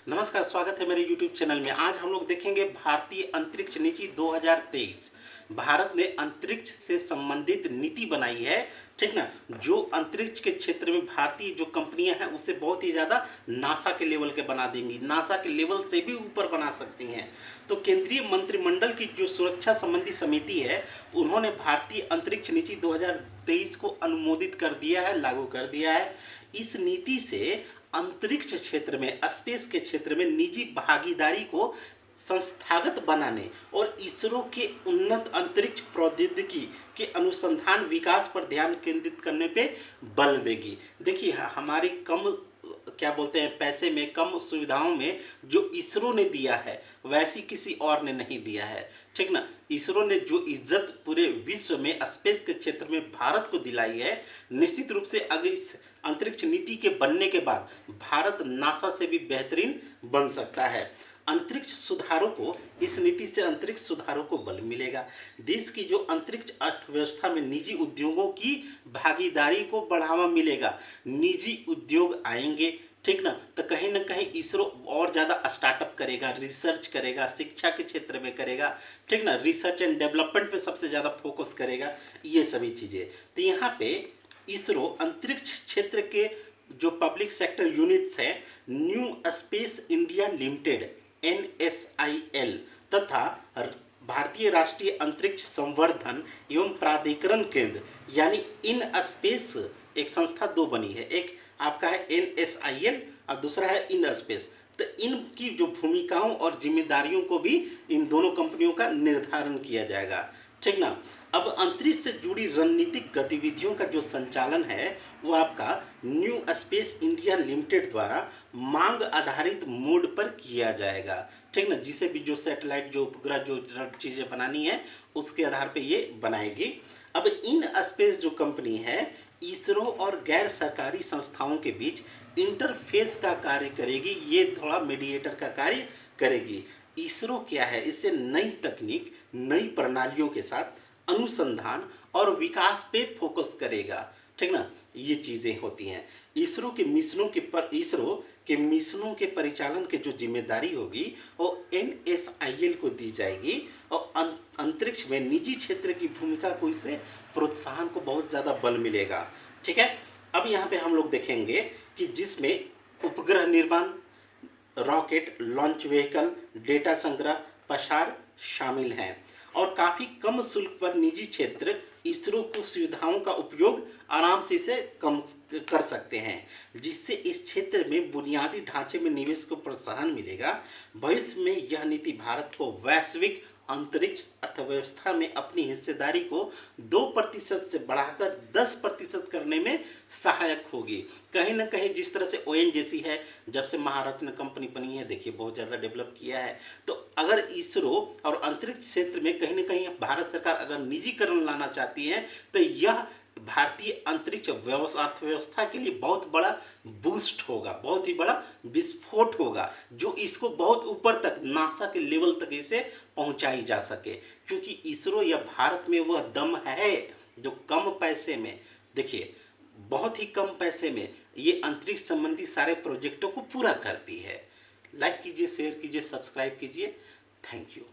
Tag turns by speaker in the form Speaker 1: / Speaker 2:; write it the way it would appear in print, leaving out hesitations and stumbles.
Speaker 1: नमस्कार, स्वागत है मेरे YouTube चैनल में। आज हम लोग देखेंगे भारतीय अंतरिक्ष नीति 2023। भारत ने अंतरिक्ष से संबंधित नीति बनाई है, ठीक ना, जो अंतरिक्ष के क्षेत्र में भारतीय जो कंपनियां हैं उसे बहुत ही ज़्यादा नासा के लेवल के बना देंगी, नासा के लेवल से भी ऊपर बना सकती हैं। तो केंद्रीय मंत्रिमंडल की जो सुरक्षा संबंधी समिति है, उन्होंने भारतीय अंतरिक्ष नीति 2023 को अनुमोदित कर दिया है, लागू कर दिया है। इस नीति से अंतरिक्ष क्षेत्र में, स्पेस के क्षेत्र में निजी भागीदारी को संस्थागत बनाने और इसरो के उन्नत अंतरिक्ष प्रौद्योगिकी के अनुसंधान विकास पर ध्यान केंद्रित करने पे बल देगी। देखिए, हमारी कम क्या बोलते हैं पैसे में, कम सुविधाओं में जो इसरो ने दिया है वैसी किसी और ने नहीं दिया है, ठीक ना। इसरो ने जो इज्जत पूरे विश्व में स्पेस के क्षेत्र में भारत को दिलाई है, निश्चित रूप से अगर इस अंतरिक्ष नीति के बनने के बाद भारत नासा से भी बेहतरीन बन सकता है। अंतरिक्ष सुधारों को, इस नीति से अंतरिक्ष सुधारों को बल मिलेगा। देश की जो अंतरिक्ष अर्थव्यवस्था में निजी उद्योगों की भागीदारी को बढ़ावा मिलेगा। निजी उद्योग आएंगे, ठीक ना, तो कहीं ना कहीं इसरो और ज़्यादा स्टार्टअप करेगा, रिसर्च करेगा, शिक्षा के क्षेत्र में करेगा, ठीक ना, रिसर्च एंड डेवलपमेंट पे सबसे ज़्यादा फोकस करेगा, ये सभी चीज़ें। तो यहाँ पे इसरो अंतरिक्ष क्षेत्र के जो पब्लिक सेक्टर यूनिट्स हैं, new space India limited NSIL तथा भारतीय राष्ट्रीय अंतरिक्ष संवर्धन एवं प्राधिकरण केंद्र यानी इन स्पेस, एक संस्था दो बनी है, एक आपका है NSIL और दूसरा है इन स्पेस। तो इनकी जो भूमिकाओं और जिम्मेदारियों को भी इन दोनों कंपनियों का निर्धारण किया जाएगा, ठीक ना। अब अंतरिक्ष से जुड़ी रणनीतिक गतिविधियों का जो संचालन है वो आपका न्यू स्पेस इंडिया लिमिटेड द्वारा मांग आधारित मोड पर किया जाएगा, ठीक ना। जिसे भी जो सैटेलाइट, जो उपग्रह, जो चीज़ें बनानी है उसके आधार पे ये बनाएगी। अब इन स्पेस जो कंपनी है, इसरो और गैर सरकारी संस्थाओं के बीच इंटरफेस का कार्य करेगी, ये थोड़ा मीडिएटर का कार्य करेगी। इसरो क्या है, इससे नई तकनीक, नई प्रणालियों के साथ अनुसंधान और विकास पे फोकस करेगा, ठीक ना। ये चीज़ें होती हैं। इसरो के मिशनों के परिचालन की जो जिम्मेदारी होगी वो NSIL को दी जाएगी और अंतरिक्ष में निजी क्षेत्र की भूमिका को, इसे प्रोत्साहन को बहुत ज़्यादा बल मिलेगा, ठीक है। अब यहाँ पे हम लोग देखेंगे कि जिसमें उपग्रह निर्माण, रॉकेट लॉन्च व्हीकल, डेटा संग्रह, प्रसार शामिल हैं और काफ़ी कम शुल्क पर निजी क्षेत्र इसरो को सुविधाओं का उपयोग आराम से इसे कम कर सकते हैं, जिससे इस क्षेत्र में बुनियादी ढांचे में निवेश को प्रोत्साहन मिलेगा। भविष्य में यह नीति भारत को वैश्विक अंतरिक्ष अर्थव्यवस्था में अपनी हिस्सेदारी को 2% से बढ़ाकर 10% करने में सहायक होगी। कहीं ना कहीं जिस तरह से ONGC है, जब से महारत्न कंपनी बनी है, देखिए बहुत ज़्यादा डेवलप किया है। तो अगर इसरो और अंतरिक्ष क्षेत्र में कहीं ना कहीं भारत सरकार अगर निजीकरण लाना चाहती है तो यह भारतीय अंतरिक्ष अर्थव्यवस्था के लिए बहुत बड़ा बूस्ट होगा, बहुत ही बड़ा विस्फोट होगा, जो इसको बहुत ऊपर तक, नासा के लेवल तक इसे पहुंचाई जा सके। क्योंकि इसरो या भारत में वह दम है जो कम पैसे में, देखिए बहुत ही कम पैसे में ये अंतरिक्ष संबंधी सारे प्रोजेक्टों को पूरा करती है। लाइक कीजिए, शेयर कीजिए, सब्सक्राइब कीजिए। Thank you.